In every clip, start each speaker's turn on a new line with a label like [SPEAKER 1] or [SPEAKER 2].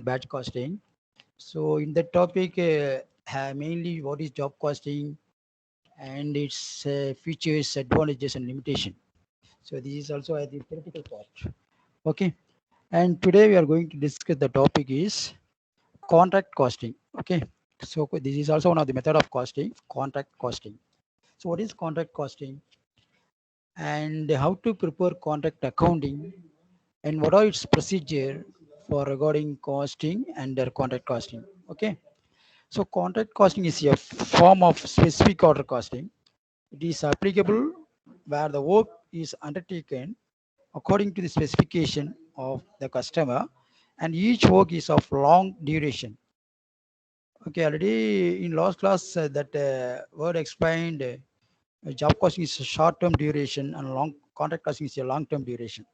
[SPEAKER 1] batch costing. So in that topic, mainly what is job costing and its features, advantages, and limitation. So this is also the theoretical part. Okay. And today we are going to discuss the topic is contract costing. Okay. So this is also one of the method of costing, contract costing. So what is contract costing and how to prepare contract accounting and what are its procedure for regarding costing and their contract costing. Okay. So contract costing is a form of specific order costing. It is applicable where the work is undertaken according to the specification of the customer and each work is of long duration. Okay, already in last class that word explained job costing is a short-term duration and long contract costing is a long-term duration.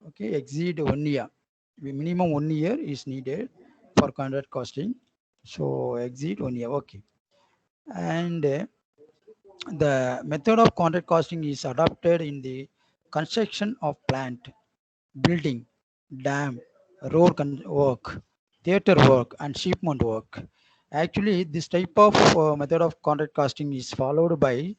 [SPEAKER 1] Okay, exceed 1 year. Minimum 1 year is needed for contract costing. So exceed 1 year. Okay. And the method of contract costing is adopted in the construction of plant, building, dam, road work, theater work, and shipment work. Actually, this type of method of contract costing is followed by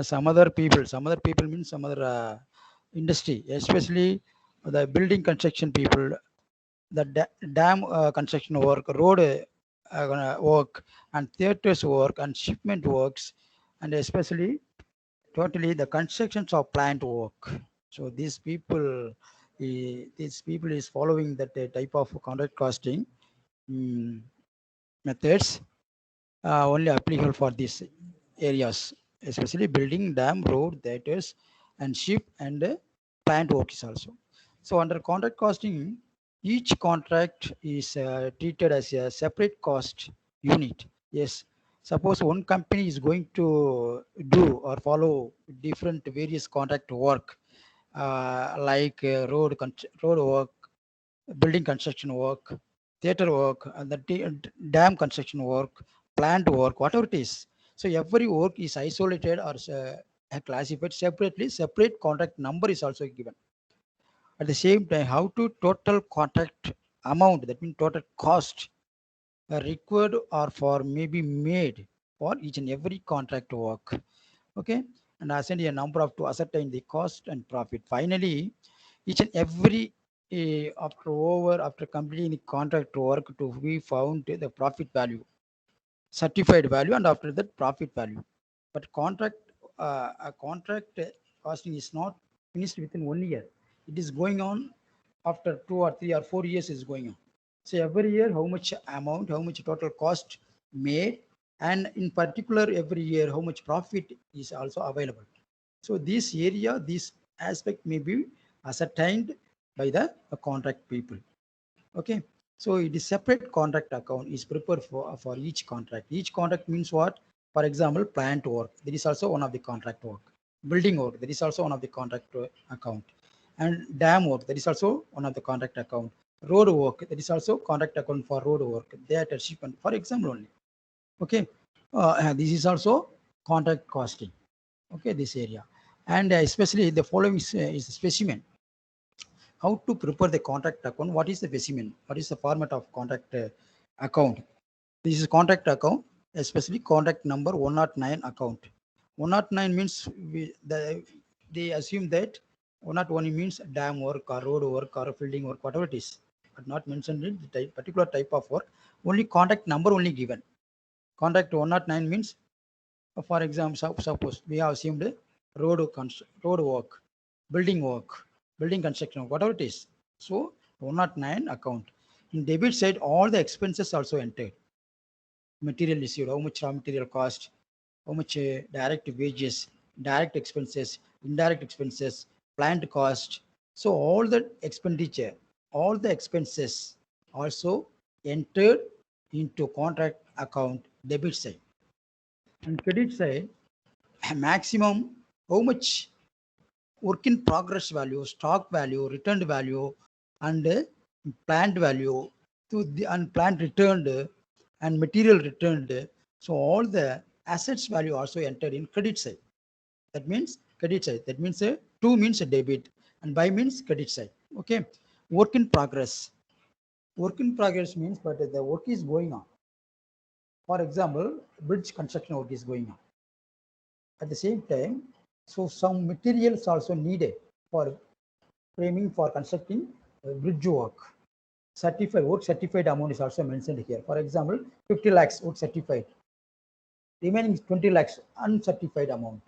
[SPEAKER 1] some other people. Some other people means some other industry, especially the building construction people, the dam construction work, road work, and theaters work, and shipment works, and especially totally the constructions of plant work. So these people is following that type of contract costing mm, methods only applicable for these areas, especially building, dam, road, theaters, and ship and plant work is also. So under contract costing, each contract is treated as a separate cost unit. Yes, suppose one company is going to do or follow different various contract work, like road work, building construction work, theater work, and the dam construction work, plant work, whatever it is. So every work is isolated or classified separately. Separate contract number is also given. At the same time, how to total contract amount, that means total cost required or for may be made for each and every contract work. Okay, and assign a number of to ascertain the cost and profit. Finally, each and every after completing the contract work to be found the profit value, certified value, and after that profit value. But a contract costing is not finished within 1 year. It is going on after 2 or 3 or 4 years is going on. So every year, how much amount, how much total cost made, and in particular every year how much profit is also available. So this area, this aspect may be ascertained by the contract people. Okay, so it is separate contract account is prepared for each contract. Each contract means what? For example, plant work, that is also one of the contract work. Building work, that is also one of the contract account. And dam work, that is also one of the contract account. Road work, that is also contract account for road work. That shipment, for example only. Okay, this is also contract costing. Okay, this area. And especially the following is specimen. How to prepare the contract account? What is the specimen? What is the format of contract account? This is contract account, especially contract number 109 account. 109 means they assume that 101 means dam work or road work or fielding work, whatever it is, but not mentioned in the particular type of work. Only contract number only given. Contract 109 means, for example, suppose we have assumed road work, building work, building construction, whatever it is. So 109 account. In debit side, all the expenses also entered. Material received, how much raw material cost, how much direct wages, direct expenses, indirect expenses, plant cost. So all the expenditure, all the expenses also entered into contract account debit side. And credit side, maximum how much work in progress value, stock value, returned value, and plant value to the unplanned returned and material returned. So all the assets value also entered in credit side. That means credit side. That means to means a debit and by means credit side. Okay, work in progress. Work in progress means, but the work is going on. For example, bridge construction work is going on. At the same time, so some materials also needed for framing for constructing bridge work. Certified amount is also mentioned here. For example, 50 lakhs work certified. Remaining 20 lakhs uncertified amount.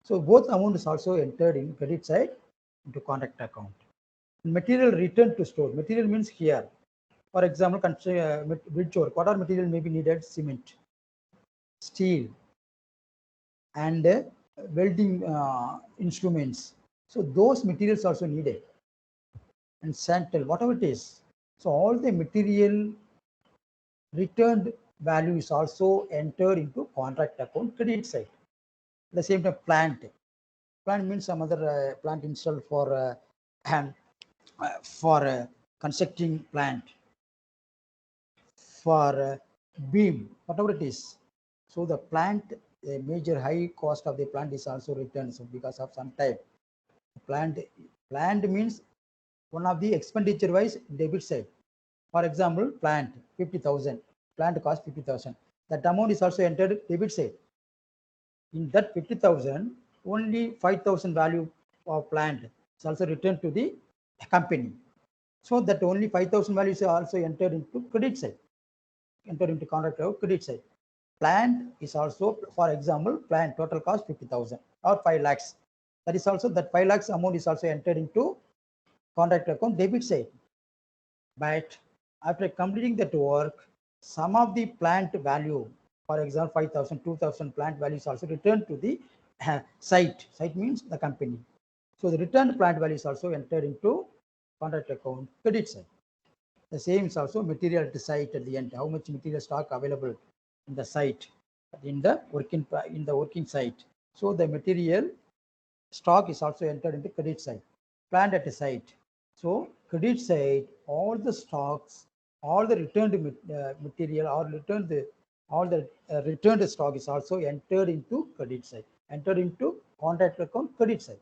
[SPEAKER 1] So both amount is also entered in credit side into contract account. Material returned to store. Material means here. For example, bridge work. What are material may be needed? Cement, steel, and welding instruments. So those materials also needed. And santal, whatever it is. So all the material returned value is also entered into contract account credit side. At the same time, plant. Plant means some other plant installed for constructing plant, for beam, whatever it is. So the plant, a major high cost of the plant is also returned. So because of some time, plant means one of the expenditure wise debit side. For example, plant 50,000, plant cost 50,000. That amount is also entered debit side. In that 50,000, only 5,000 value of plant is also returned to the company. So that only 5,000 value is also entered into credit side, entered into contract of credit side. Plant is also, for example, plant total cost 50,000 or 5 lakhs. That is also, that 5 lakhs amount is also entered into contract account debit side. But after completing that work, some of the plant value, for example, 5,000, 2,000 plant value is also returned to the site. Site means the company. So the returned plant value is also entered into contract account credit side. The same is also material at the site at the end. How much material stock available in the site, in the working site. So the material stock is also entered into credit side. Plant at the site. So credit side, all the stocks, all the returned material or all the returned stock is also entered into credit side, entered into contract account credit side.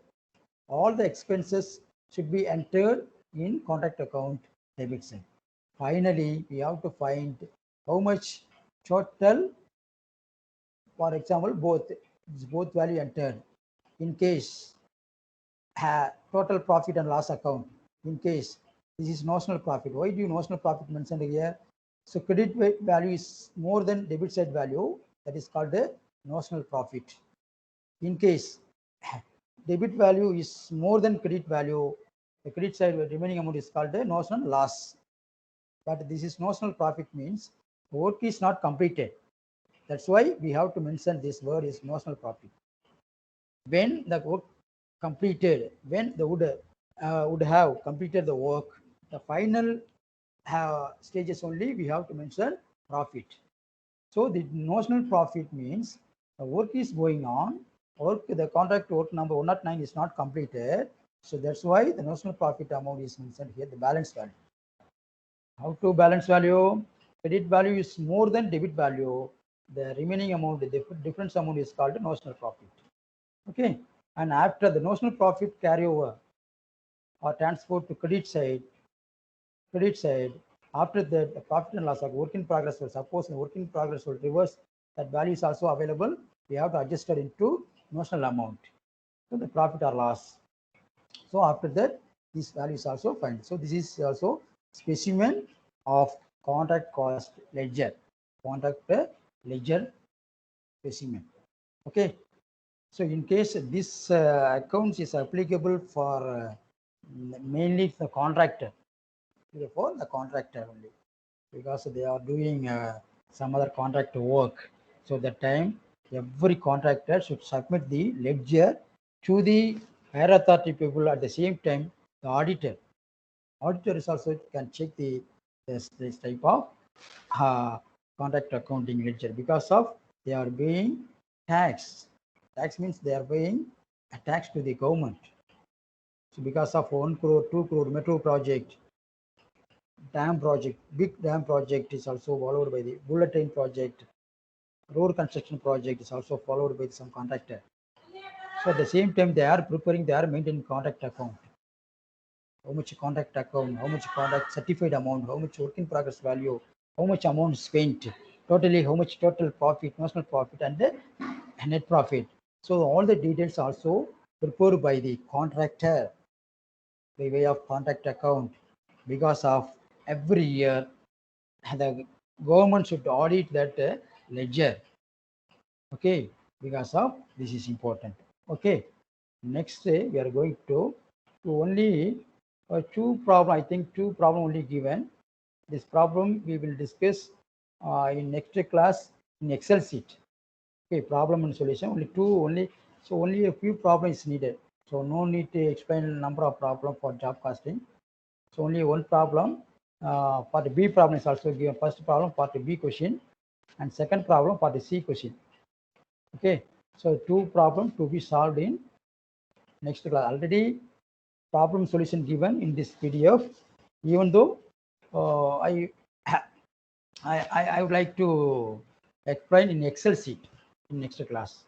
[SPEAKER 1] All the expenses should be entered in contract account debit side. Finally, we have to find how much total, for example, both value entered. In case total profit and loss account, in case this is notional profit. Why do you notional profit mentioned here? So credit value is more than debit side value, that is called a notional profit. In case debit value is more than credit value, the credit side remaining amount is called a notional loss. But this is notional profit means work is not completed. That's why we have to mention this word is notional profit. When the work completed, when the would have completed the work, the final stages only we have to mention profit. So the notional profit means the work is going on, the contract work number 109 is not completed. So that's why the notional profit amount is mentioned here, the balance value. How to balance value? Credit value is more than debit value. The remaining amount, the difference amount is called notional profit. Okay. And after the notional profit carryover or transfer to credit side, after that the profit and loss of work in progress will, suppose the work in progress will reverse, that value is also available. We have to adjust it into notional amount. So the profit or loss. So after that, this value is also found. So this is also specimen of contract cost ledger, contract ledger specimen. Okay. So in case this accounts is applicable for mainly the contractor, for the contractor only, because they are doing some other contract work. So that time every contractor should submit the ledger to the higher authority people. At the same time, the auditor is also can check this type of contract accounting ledger, because of they are paying tax. Tax means they are paying a tax to the government. So because of 1 crore, 2 crore metro project, dam project, big dam project is also followed by the bullet train project, road construction project is also followed by some contractor. So at the same time, they are maintaining contract account. how much contract account, how much contract certified amount, how much work in progress value, how much amount spent, totally how much total profit, notional profit, and the net profit. So all the details also prepared by the contractor by way of contract account, because of every year the government should audit that ledger. Okay, because of this is important. Okay, next we are going to only two problem. I think two problem only given. This problem we will discuss in next class in Excel sheet. Okay, problem and solution only two only. So only a few problems needed. So no need to explain number of problem for job costing. So only one problem. Part B problem is also given. First problem part B question, and second problem part C question. Okay, so two problem to be solved in next class. Already problem solution given in this PDF. Even though I, I would like to explain in Excel sheet in next class.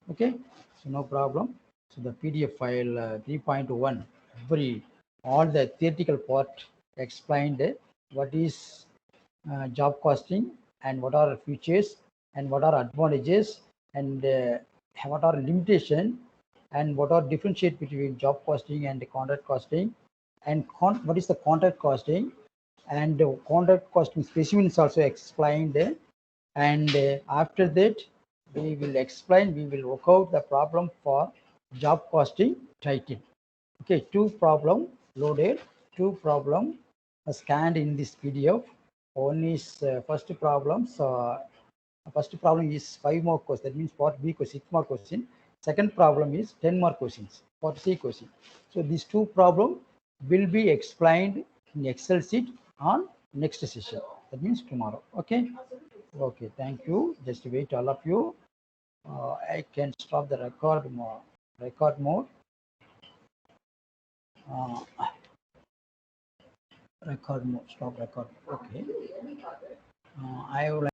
[SPEAKER 1] Okay, so no problem. So the PDF file 3.1, every all the theoretical part explained what is job costing and what are features and what are advantages and what are limitation and what are differentiate between job costing and contract costing and what is the contract costing and contract costing specimens also explained, and after that we will explain, we will work out the problem for job costing title. Okay, two problem loaded, two problem scanned in this PDF. One is first problem is 5 more questions. That means part B question 6 more question. Second problem is 10 more questions. Part C question. So these two problems will be explained in Excel sheet on next session. That means tomorrow. Okay. Okay. Thank you. Just wait, all of you. I can stop the record more. Record mode. Uh, record mode. Stop record. Okay. I would